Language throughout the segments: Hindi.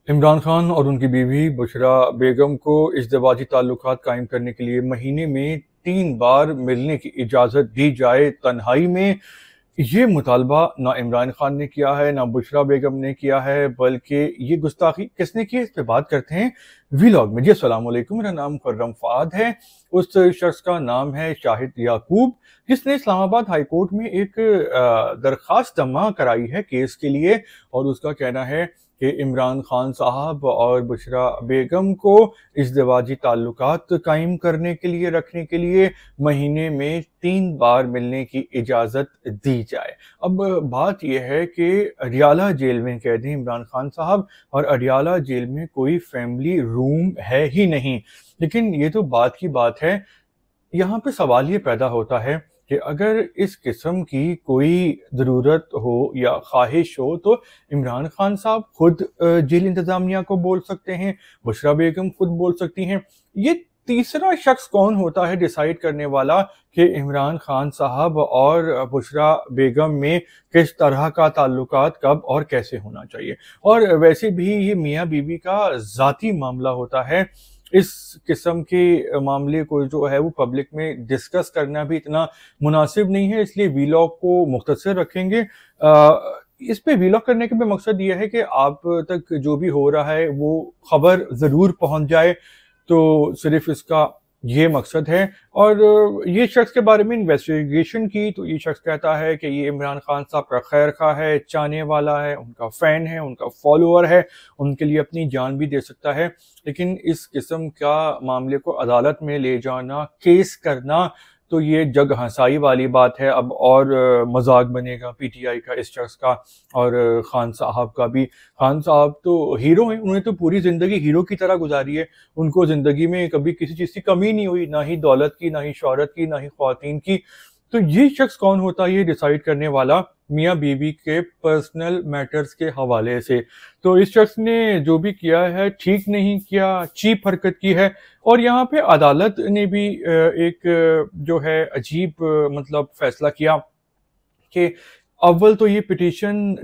इमरान खान और उनकी बीवी बुशरा बेगम को इज़्दिवाजी ताल्लुकात कायम करने के लिए महीने में 3 बार मिलने की इजाज़त दी जाए तन्हाई में। ये मुतालबा ना इमरान खान ने किया है, ना बुशरा बेगम ने किया है, बल्कि ये गुस्ताखी किसने की है, इस पे बात करते हैं वीलॉग में। जी अस्सलाम वालेकुम, मेरा नाम खुर्रम फ़ाद है। उस शख्स का नाम है शाहिद याकूब, जिसने इस्लामाबाद हाई कोर्ट में एक दरख्वास्त जमा कराई है केस के लिए। और उसका कहना है कि इमरान खान साहब और बुशरा बेगम को इज़्दिवाजी ताल्लुकात कायम करने के लिए, रखने के लिए महीने में 3 बार मिलने की इजाज़त दी जाए। अब बात यह है कि अडियाला जेल में कैद हैं इमरान खान साहब, और अडियाला जेल में कोई फैमिली रूम है ही नहीं। लेकिन ये तो बात की बात है, यहाँ पे सवाल ये पैदा होता है कि अगर इस किस्म की कोई ज़रूरत हो या ख्वाहिश हो तो इमरान खान साहब खुद जेल इंतज़ामिया को बोल सकते हैं, बुशरा बेगम खुद बोल सकती हैं। ये तीसरा शख्स कौन होता है डिसाइड करने वाला कि इमरान खान साहब और बुशरा बेगम में किस तरह का ताल्लुकात कब और कैसे होना चाहिए। और वैसे भी ये मियाँ बीवी का ज़ाती मामला होता है। इस किस्म के मामले को जो है वो पब्लिक में डिस्कस करना भी इतना मुनासिब नहीं है, इसलिए वीलॉग को मुख्तसर रखेंगे। इस पे वीलॉग करने का भी मकसद ये है कि आप तक जो भी हो रहा है वो खबर ज़रूर पहुंच जाए, तो सिर्फ इसका ये मकसद है। और ये शख्स के बारे में इन्वेस्टिगेशन की तो ये शख्स कहता है कि ये इमरान खान साहब का खैर खा है, चाहने वाला है, उनका फ़ैन है, उनका फॉलोअर है, उनके लिए अपनी जान भी दे सकता है। लेकिन इस किस्म का मामले को अदालत में ले जाना, केस करना, तो ये जग हंसाई वाली बात है। अब और मजाक बनेगा पीटीआई का, इस शख्स का और खान साहब का भी। खान साहब तो हीरो हैं, उन्होंने तो पूरी ज़िंदगी हीरो की तरह गुजारी है। उनको ज़िंदगी में कभी किसी चीज़ की कमी नहीं हुई, ना ही दौलत की, ना ही शोहरत की, ना ही ख्वातीन की। तो ये शख्स कौन होता है ये डिसाइड करने वाला मियाँ बीवी के पर्सनल मैटर्स के हवाले से। तो इस शख्स ने जो भी किया है ठीक नहीं किया, चीप हरकत की है। और यहाँ पे अदालत ने भी एक जो है अजीब मतलब फैसला किया कि अव्वल तो ये पिटीशन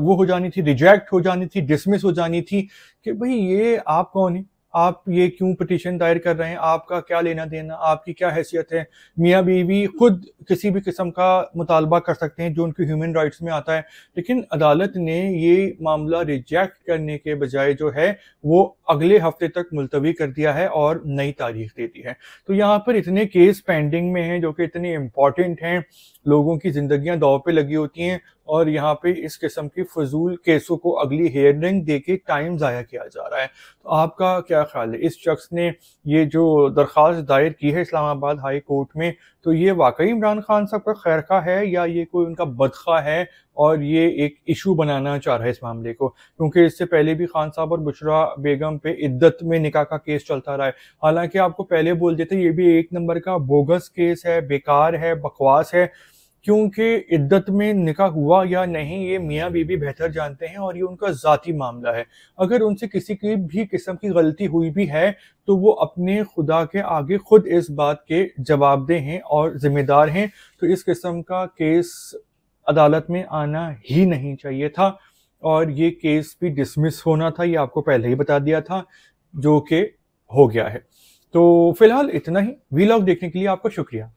वो हो जानी थी, रिजेक्ट हो जानी थी, डिसमिस हो जानी थी कि भाई ये आप कौन है, आप ये क्यों पिटीशन दायर कर रहे हैं, आपका क्या लेना देना, आपकी क्या हैसियत है। मियाँ बीवी खुद किसी भी किस्म का मुतालबा कर सकते हैं जो उनके ह्यूमन राइट्स में आता है। लेकिन अदालत ने ये मामला रिजेक्ट करने के बजाय जो है वो अगले हफ्ते तक मुलतवी कर दिया है और नई तारीख दे दी है। तो यहाँ पर इतने केस पेंडिंग में हैं जो कि इतने इम्पॉर्टेंट हैं, लोगों की जिंदगियां दांव पे लगी होती हैं, और यहाँ पे इस किस्म की फजूल केसों को अगली हेयरिंग दे के टाइम ज़ाया किया जा रहा है। तो आपका क्या ख्याल है, इस शख्स ने ये जो दरख्वास्त दायर की है इस्लामाबाद हाई कोर्ट में, तो ये वाकई इमरान खान साहब का खैरखा है या ये कोई उनका बदखा है और ये एक इशू बनाना चाह रहा है इस मामले को? क्योंकि इससे पहले भी खान साहब और बुशरा बेगम पे इद्दत में निकाह का केस चलता रहा है। हालांकि आपको पहले बोल देते ये भी एक नंबर का बोगस केस है, बेकार है, बकवास है, क्योंकि इद्दत में निकाह हुआ या नहीं ये मियाँ बीवी बेहतर जानते हैं और ये उनका ज़ाती मामला है। अगर उनसे किसी की भी किस्म की गलती हुई भी है तो वो अपने खुदा के आगे खुद इस बात के जवाबदेह हैं और जिम्मेदार हैं। तो इस किस्म का केस अदालत में आना ही नहीं चाहिए था, और ये केस भी डिसमिस होना था, ये आपको पहले ही बता दिया था, जो कि हो गया है। तो फिलहाल इतना ही। वीलॉग देखने के लिए आपका शुक्रिया।